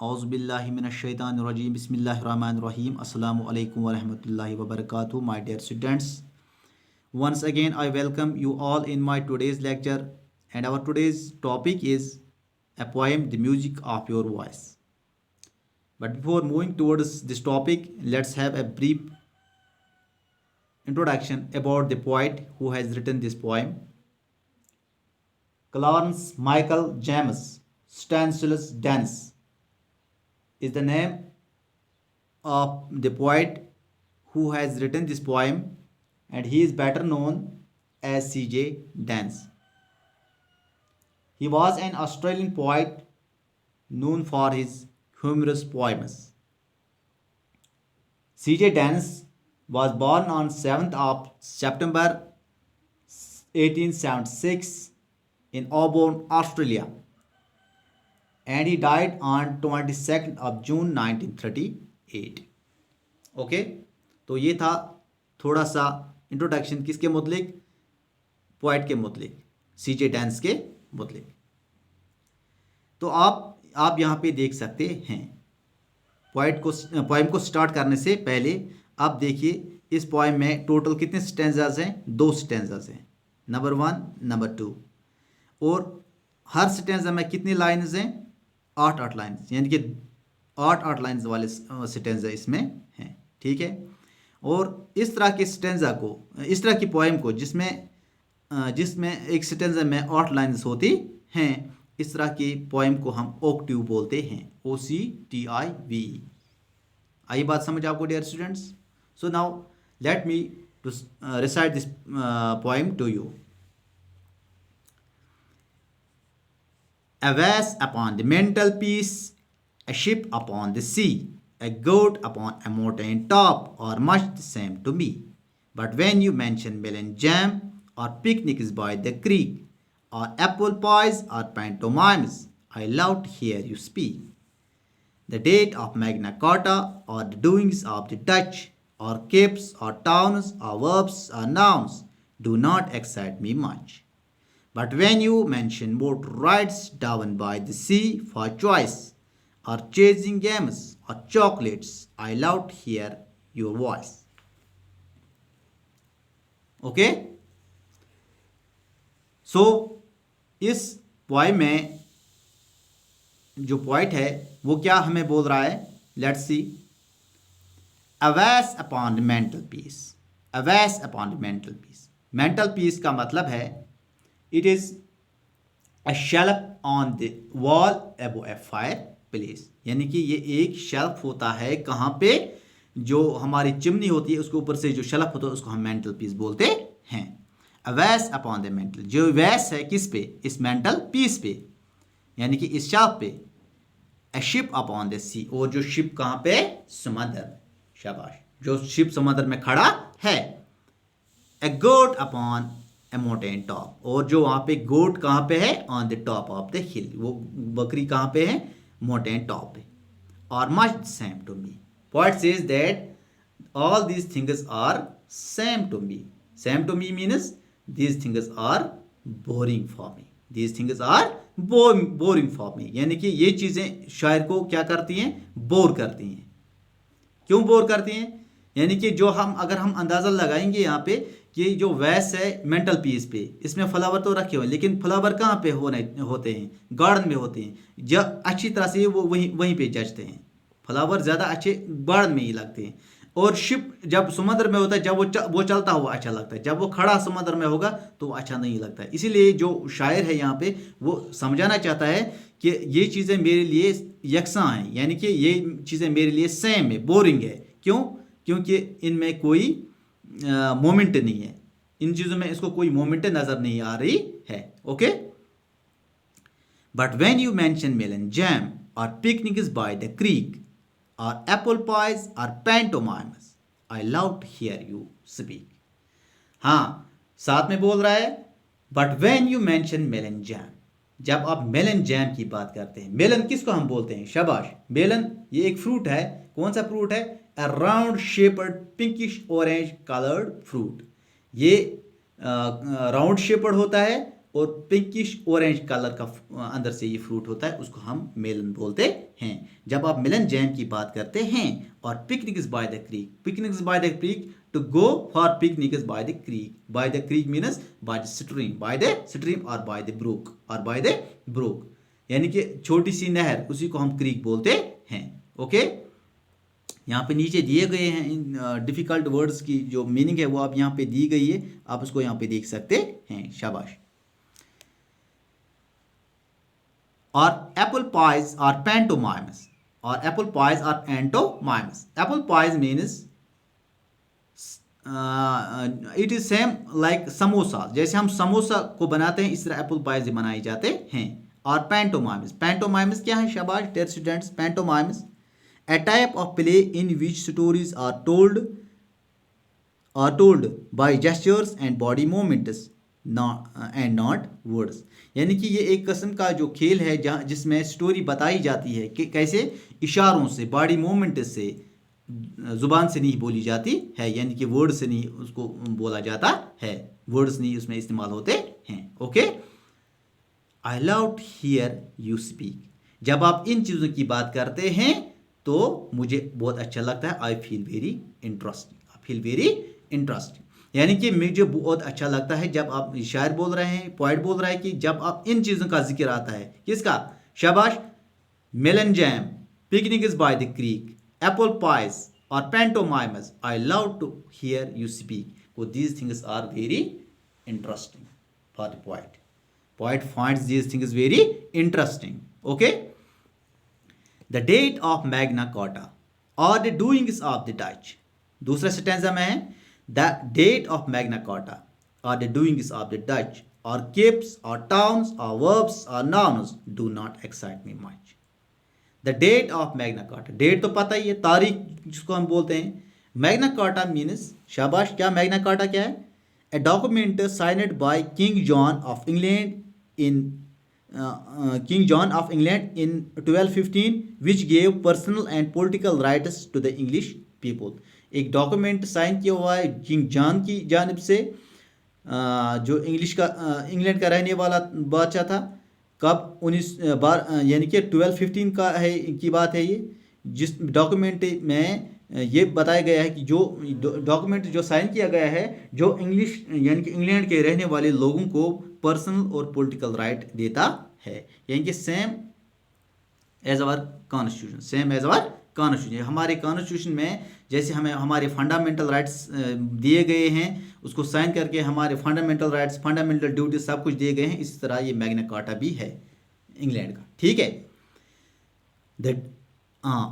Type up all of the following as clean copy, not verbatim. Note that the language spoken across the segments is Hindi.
औज़ुबिल्लाहिमिनश्शैतानिर्रजीम बिस्मिल्लाहिर्रहमानिर्रहीम अस्सलामु अलैकुम वरहमतुल्लाहि वबरकातुहू my dear students. Once again I welcome you all in my today's lecture, and our today's topic is a poem, the music of your voice. But before moving towards this topic, let's have a brief introduction about the poet who has written this poem. Clarence Michael James Stanislaus Denis is the name of the poet who has written this poem, and he is better known as C.J. Dance. He was an Australian poet known for his humorous poems. C.J. Dance was born on 7th of September 1876 in Auburn, Australia, and he died on 22nd of June 1938. Okay, तो ये था थोड़ा सा इंट्रोडक्शन किसके मुतलिक, पोइट के मुतलिक, सीजे डांस के मुतलिक. तो आप यहाँ पे देख सकते हैं पोइम को स्टार्ट करने से पहले आप देखिए इस पोइम में टोटल कितने स्टेंजाज हैं. 2 स्टेंजाज हैं, नंबर 1 नंबर 2, और हर स्टेंजा में कितनी लाइन्स हैं, 8 लाइन्स, यानी कि 8 लाइन्स वाले स्टेंजा इसमें हैं. ठीक है, और इस तरह के स्टेंजा को, इस तरह की पोएम को जिसमें एक स्टेंजा में 8 लाइन्स होती हैं, इस तरह की पोएम को हम ऑक्टिव बोलते हैं, OCTIV. आई बात समझ आपको dear students. So now let me to recite this poem to you. A vase upon the mantelpiece, a ship upon the sea, a goat upon a mountain top are much the same to me. But when you mention melon jam, or picnics by the creek, or apple pies, or pantomimes, I love to hear you speak. The date of Magna Carta, or the doings of the Dutch, or capes, or towns, or verbs, or nouns, do not excite me much. But when you mention boat rides down by the sea for choice, or chasing games, or chocolates, I love to hear your voice. Okay? So, इस पोएम में जो पोइट है वो क्या हमें बोल रहा है, let's see. A vase upon the mantelpiece. A vase upon the mantelpiece. Mantelpiece का मतलब है it is a shelf on the wall above a fireplace. यानी कि ये एक शेल्फ होता है कहाँ पे, जो हमारी चिमनी होती है उसके ऊपर से जो शेल्फ होता है उसको हम मेंटल पीस बोलते हैं. A vase upon the mantel, जो वैस है किस पे, इस मेंटल पीस पे, यानी कि इस शेल्फ पे. A ship upon the sea, और जो शिप कहाँ पे, समुद्र. शाबाश, जो शिप समुद्र में खड़ा है. A goat upon a mountain top, और जो वहाँ पे गोट कहाँ पे है, on the top of the hill, वो बकरी कहाँ पे है, mountain top पे. Or much the same to me. Poet says that all these things are same to me. Same to me means these things are boring for me. These things are boring for me. यानी कि ये चीज़ें शायर को क्या करती हैं, बोर करती हैं. क्यों बोर करती हैं, यानी कि जो अगर हम अंदाज़ा लगाएंगे यहाँ पे कि जो वैस है मेंटल पीस पे, इसमें फ्लावर तो रखे हुए हैं, लेकिन फ्लावर कहाँ पे होते हैं, गार्डन में होते हैं. जब अच्छी तरह से वो वहीं पे जचते हैं. फ्लावर ज़्यादा अच्छे गार्डन में ही लगते हैं. और शिप जब समुद्र में होता है, जब वो चलता हुआ अच्छा लगता है, जब वो खड़ा समुद्र में होगा तो अच्छा नहीं लगता है. इसीलिए जो शायर है यहाँ पे वो समझाना चाहता है कि ये चीज़ें मेरे लिए यकसां हैं, यानी कि ये चीज़ें मेरे लिए सेम है, बोरिंग है. क्यों, क्योंकि इनमें कोई मोमेंट नहीं है, इन चीज़ों में इसको कोई मोमेंट नज़र नहीं आ रही है. Okay. But when you mention melon jam, और पिकनिक्स बाय द क्रीक, और एप्पल पाइज, और pantomimes, I love to hear you speak. हाँ, साथ में बोल रहा है but when you mention melon jam, जब आप मेलन जैम की बात करते हैं. मेलन किसको हम बोलते हैं, शाबाश, मेलन ये एक फ्रूट है. कौन सा फ्रूट है, a round shaped pinkish orange colored fruit. ये राउंड शेपर्ड होता है और पिंकिश ऑरेंज कलर का अंदर से ये फ्रूट होता है, उसको हम मेलन बोलते हैं। जब आप मेलन जैम की बात करते हैं और picnic is by the creek, picnic is by the creek, to go for picnic is by the creek, by the creek means by the stream, by the stream और बाय द ब्रूक, और बाय द ब्रूक यानी कि छोटी सी नहर, उसी को हम क्रीक बोलते हैं। ओके, यहाँ पे नीचे दिए गए हैं इन डिफिकल्ट वर्ड्स की जो मीनिंग है वो आप यहाँ पे दी गई है, आप उसको यहाँ पे देख सकते हैं। शाबाश। और एप्पल पाइज आर पैंटोमाइमस, और apple pies or pantomimes. Apple pies means it is same like samosa, जैसे हम समोसा को बनाते हैं इस तरह एप्पल पाइज बनाए जाते हैं। और पैंटोमाइमस, पैंटोमाइमस क्या है शाबाश dear students? Pantomimes a type of play in which stories are told by gestures and body movements and not words। यानी कि ये एक किस्म का जो खेल है जहाँ जिसमें स्टोरी बताई जाती है कि कैसे इशारों से, बॉडी मूवमेंट से, ज़ुबान से नहीं बोली जाती है, यानी कि वर्ड से नहीं उसको बोला जाता है, वर्ड्स नहीं उसमें इस्तेमाल होते हैं। Okay, I love to hear you speak. जब आप इन चीज़ों की बात करते हैं तो मुझे बहुत अच्छा लगता है। I feel very interesting, I feel very interesting, यानी कि मुझे बहुत अच्छा लगता है जब आप, शायर बोल रहे हैं, पोइट बोल रहा है कि जब आप इन चीज़ों का जिक्र आता है। किसका? शाबाश। Melon jam, picnic is by the creek, apple pies और pantomimes, I love to hear you speak, these things are very interesting for the poet. Poet finds these things very interesting. Okay. The date of Magna Carta or the doings of the Dutch. दूसरा स्टेंजा में है the date of Magna Carta or the doings of the Dutch or capes or towns or verbs or nouns do not excite me much. The date of Magna Carta. Date तो पता ही है, तारीख जिसको हम बोलते हैं। Magna Carta means, शाबाश, क्या Magna Carta क्या है? A document signed by King John of England in 1215 which gave personal and political rights to the English people। एक डॉक्यूमेंट साइन किया हुआ है किंग जॉन की जानिब से, जो इंग्लैंड का रहने वाला बादशाह था। कब? 19 यानी कि 1215 का है की बात है ये, जिस डॉक्यूमेंट में ये बताया गया है कि जो डॉक्यूमेंट जो साइन किया गया है, जो इंग्लिश यानी कि इंग्लैंड के रहने वाले लोगों को पर्सनल और पॉलिटिकल राइट देता है, यानी कि same as our constitution, same as our constitution. हमारे कॉन्स्टिट्यूशन में जैसे हमें हमारे फंडामेंटल राइट्स दिए गए हैं, उसको साइन करके हमारे फंडामेंटल राइट्स, फंडामेंटल ड्यूटीज सब कुछ दिए गए हैं, इसी तरह ये मैग्ना कार्टा भी है इंग्लैंड का। ठीक है।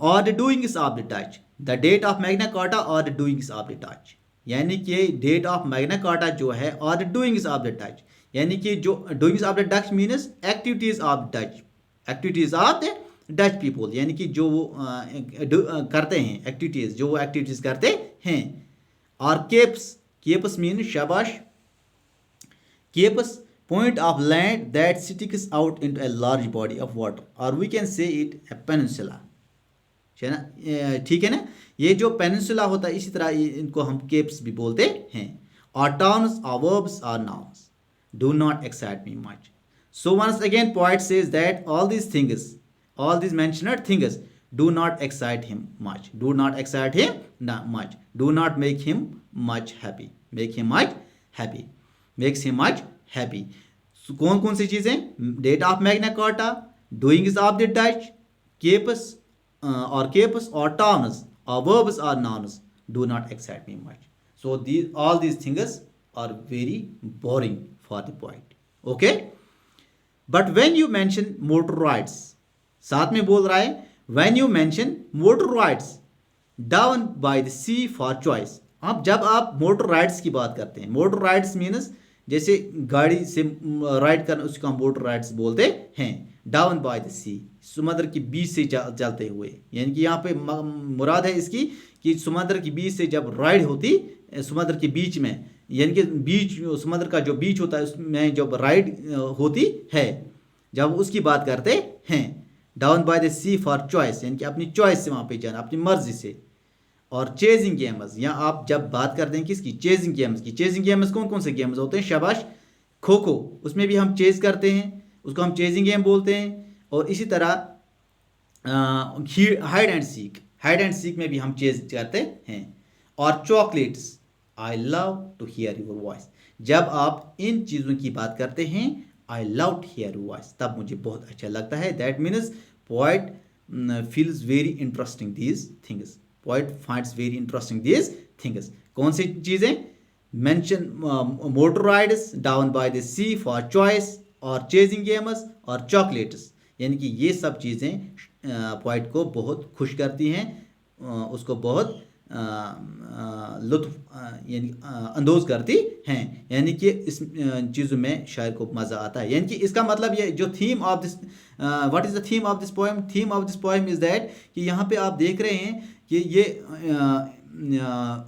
और the doings of the Dutch, the date of Magna Carta और the doings of the Dutch, यानी कि डेट ऑफ मैग्ना कार्टा जो है और the doings of the Dutch, यानी कि जो doings of the Dutch means activities of Dutch, activities of the Dutch people, यानी कि जो वो करते हैं एक्टिविटीज, जो वो एक्टिविटीज करते हैं। और केप्स, केप्स मीन शाबाश, keeps point of land that sticks out into a large body of water, or we can say it a peninsula, है ना? ठीक है ना? ये जो पेनिनसुला होता है इसी तरह इनको हम केप्स भी बोलते हैं। और टाउन्स और वर्ब्स और nouns do not excite me much. So once again poet says that all these things, all these mentioned things do not excite him much, do not excite him much, do not make him much happy, make him much happy, makes him much happy. So कौन कौन सी चीज़ें? Date of Magna Carta, doings of the Dutch, capes और केप्स और towns or verbs or nouns do not excite me much. So all these things are very boring for the poet. Okay? But when you mention motor rides, साथ में बोल रहा है when you mention motor rides down by the sea for choice. अब जब आप मोटर राइड्स की बात करते हैं, मोटर राइड्स मीन्स जैसे गाड़ी से राइड करना, उसको हम मोटर राइड्स बोलते हैं। डाउन बाय द सी, समुद्र के बीच से चलते हुए, यानी कि यहाँ पे मुराद है इसकी कि समुद्र के बीच से जब राइड होती, समुद्र के बीच में, यानी कि बीच, समुद्र का जो बीच होता है उसमें जब राइड होती है, जब उसकी बात करते हैं। Down by the sea for choice, यानी कि अपनी चॉइस से वहाँ पे जाना, अपनी मर्जी से। और चेजिंग गेम्स, यहाँ आप जब बात करते हैं किसकी? चेजिंग गेम्स की। चेजिंग गेम्स कौन कौन से गेम्स होते हैं? शाबाश, खो खो, उसमें भी हम चेज करते हैं, उसको हम चेजिंग गेम बोलते हैं। और इसी तरह hide and seek, hide and seek में भी हम चेज करते हैं। और chocolates, I love to hear your voice, जब आप इन चीज़ों की बात करते हैं, I love to hear your voice, तब मुझे बहुत अच्छा लगता है। That means poet feels very interesting these things, poet finds very interesting these things. कौन सी चीज़ें? Mention motor rides down by the sea for choice, और चेजिंग गेम्स, और चॉकलेट्स। यानी कि ये सब चीज़ें पोइट को बहुत खुश करती हैं, उसको बहुत लुत्फ यानी अंदोज करती हैं। यानी कि इस चीज़ों में शायर को मज़ा आता है। यानी कि इसका मतलब ये जो theme of this, what is the theme of this poem? Theme of this poem is that कि यहाँ पे आप देख रहे हैं कि ये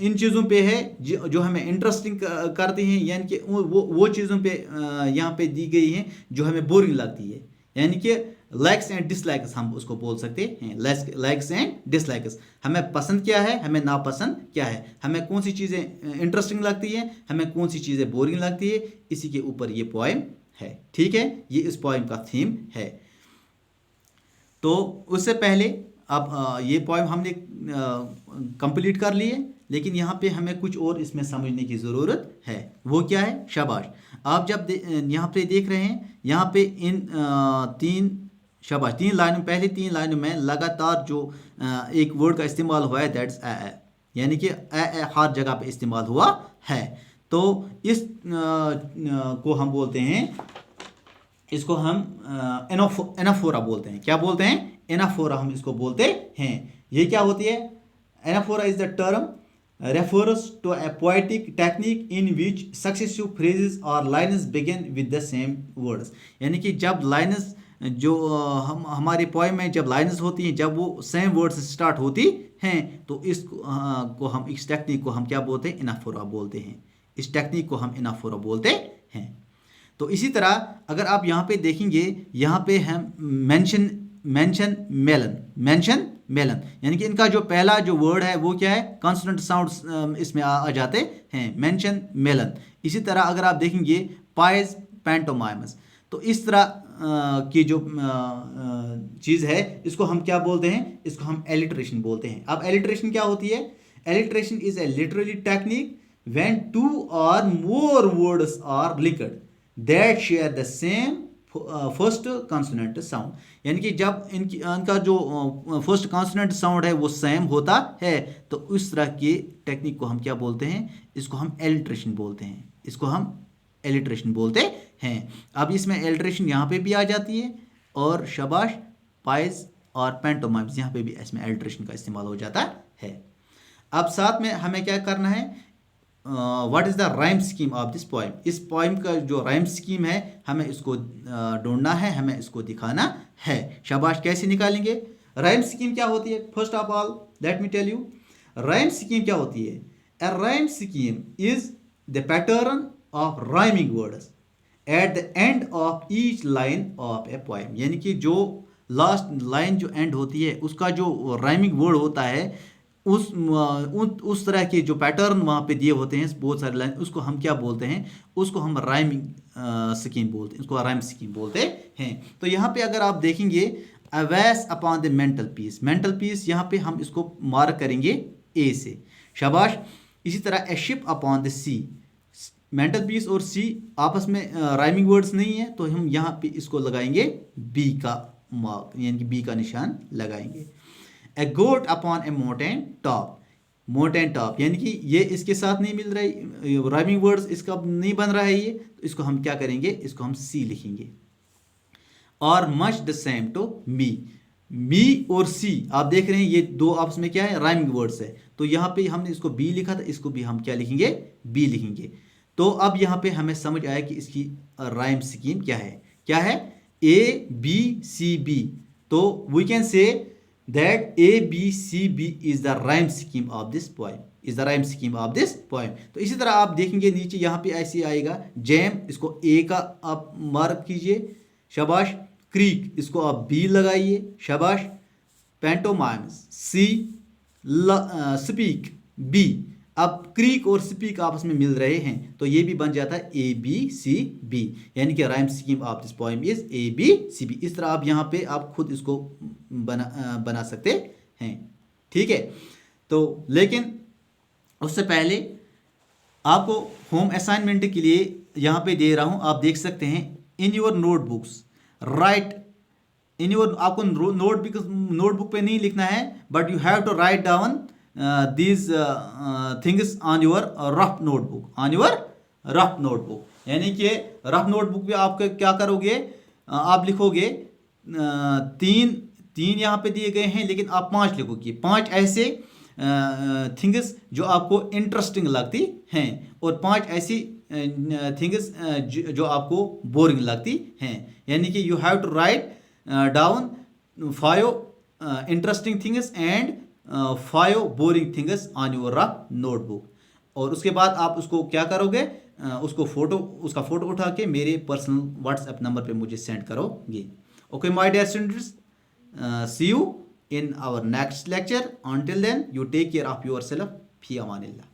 इन चीज़ों पे है जो हमें इंटरेस्टिंग करती हैं, यानी कि वो चीज़ों पे यहाँ पे दी गई हैं जो हमें बोरिंग लगती है। यानी कि लाइक्स एंड डिसलाइक्स हम उसको बोल सकते हैं। लाइक्स एंड डिसलाइक्स, हमें पसंद क्या है, हमें नापसंद क्या है, हमें कौन सी चीज़ें इंटरेस्टिंग लगती हैं, हमें कौन सी चीज़ें बोरिंग लगती है, इसी के ऊपर ये पोएम है। ठीक है, ये इस पोएम का थीम है। तो उससे पहले अब ये पोएम हमने कंप्लीट कर लिए, लेकिन यहाँ पे हमें कुछ और इसमें समझने की ज़रूरत है। वो क्या है? शाबाश, आप जब यहाँ पे देख रहे हैं, यहाँ पे इन तीन लाइनों, पहले 3 लाइनों में लगातार जो एक वर्ड का इस्तेमाल हुआ है, दैट्स ए, यानी कि हर जगह पे इस्तेमाल हुआ है। तो इस को हम बोलते हैं, इसको हम एनाफोरा बोलते हैं। क्या बोलते हैं? एनाफोरा हम इसको बोलते हैं। ये क्या होती है? Anaphora is the term refers to a poetic technique in which successive phrases or lines begin with the same words। यानी कि जब लाइन्स जो हम हमारे पोएम में जब लाइन्स होती हैं, जब वो सेम वर्ड से स्टार्ट होती हैं, तो इस टेक्निक को हम क्या बोलते हैं? एनाफोरा बोलते हैं। इस टेक्निक को हम एनाफोरा बोलते हैं। तो इसी तरह अगर आप यहाँ पे देखेंगे, यहाँ पे हम मेंशन मेलन, यानी कि इनका जो पहला जो वर्ड है वो क्या है? कॉन्सोनेंट साउंड इसमें आ जाते हैं, मेंशन मेलन। इसी तरह अगर आप देखेंगे पाइज पैंटोमाइमस, तो इस तरह की जो चीज़ है, इसको हम क्या बोलते हैं? इसको हम एलिट्रेशन बोलते हैं। अब एलिट्रेशन क्या होती है? Alliteration is a literary technique when 2 or more words are linked that share the same first consonant sound, यानी कि जब इनका जो फर्स्ट कॉन्सोनेंट साउंड है वो सेम होता है, तो उस तरह की टेक्निक को हम क्या बोलते हैं? इसको हम एलिट्रेशन बोलते हैं। इसको हम एलिट्रेशन बोलते हैं। अब इसमें एलिट्रेशन यहाँ पे भी आ जाती है, और शाबाश, पाइज और पैंटोमाइम्स यहाँ पे भी इसमें एलिट्रेशन का इस्तेमाल हो जाता है। अब साथ में हमें क्या करना है? What is the rhyme scheme of this poem? इस पोएम का जो राइम स्कीम है, हमें इसको ढूंढना है, हमें इसको दिखाना है। शाबाश, कैसे निकालेंगे? राइम स्कीम क्या होती है? First of all let me tell you, rhyme scheme क्या होती है? A rhyme scheme is the pattern of rhyming words at the end of each line of a poem, यानी कि जो लास्ट लाइन जो एंड होती है, उसका जो राइमिंग वर्ड होता है, उस तरह के जो पैटर्न वहाँ पे दिए होते हैं, बहुत सारे लाइन, उसको हम क्या बोलते हैं? उसको हम राइमिंग स्कीम बोलते हैं, उसको राइम स्कीम बोलते हैं। तो यहाँ पे अगर आप देखेंगे, Awais upon the mental peace, mental peace यहाँ पे हम इसको मार्क करेंगे ए से। शाबाश। इसी तरह a ship upon the sea, mental peace और सी आपस में राइमिंग वर्ड्स नहीं है, तो हम यहाँ पे इसको लगाएंगे बी का मार्क, यानी कि बी का निशान लगाएंगे। A goat upon a mountain top, mountain top, यानी कि ये इसके साथ नहीं मिल रही, राइमिंग वर्ड्स इसका नहीं बन रहा है ये, तो इसको हम क्या करेंगे? इसको हम सी लिखेंगे। और much the same to me, me और सी आप देख रहे हैं ये दो आपस में क्या है? राइमिंग वर्ड्स है। तो यहाँ पे हमने इसको बी लिखा था, इसको भी हम क्या लिखेंगे? बी लिखेंगे। तो अब यहाँ पे हमें समझ आया कि इसकी राइम स्कीम क्या है। क्या है? A B C B. तो we can say that A B C B is the rhyme scheme of this poem, is the rhyme scheme of this poem। तो इसी तरह आप देखेंगे नीचे यहाँ पे ऐसे आएगा जैम, इसको A का आप मार्क कीजिए, शाबाश। क्रीक, इसको आप B लगाइए, शाबाश। पैंटोमाइम्स C, स्पीक B। अब क्रीक और स्पीक आपस में मिल रहे हैं तो ये भी बन जाता है ABCB, यानी कि rhyme scheme of this poem is ABCB। इस तरह आप यहाँ पे आप खुद इसको बना सकते हैं, ठीक है। तो लेकिन उससे पहले आपको होम असाइनमेंट के लिए यहाँ पे दे रहा हूँ, आप देख सकते हैं in your notebooks write in your, आपको नोटबुक पे नहीं लिखना है, but you have to write down these things on your rough notebook, यानी कि रफ नोटबुक पे आप क्या करोगे, आप लिखोगे तीन यहाँ पे दिए गए हैं, लेकिन आप 5 लिखोगे, 5 ऐसे थिंग्स जो आपको इंटरेस्टिंग लगती हैं और 5 ऐसी थिंग्स जो आपको बोरिंग लगती हैं, यानी कि you have to write down 5 interesting things and 5 boring things on your rough notebook. और उसके बाद आप उसको क्या करोगे, उसका फोटो उठा के मेरे पर्सनल व्हाट्सएप नंबर पे मुझे सेंड करोगे। Okay my dear students, see you in our next lecture. Until then, you take care of yourself. Fi amanillah.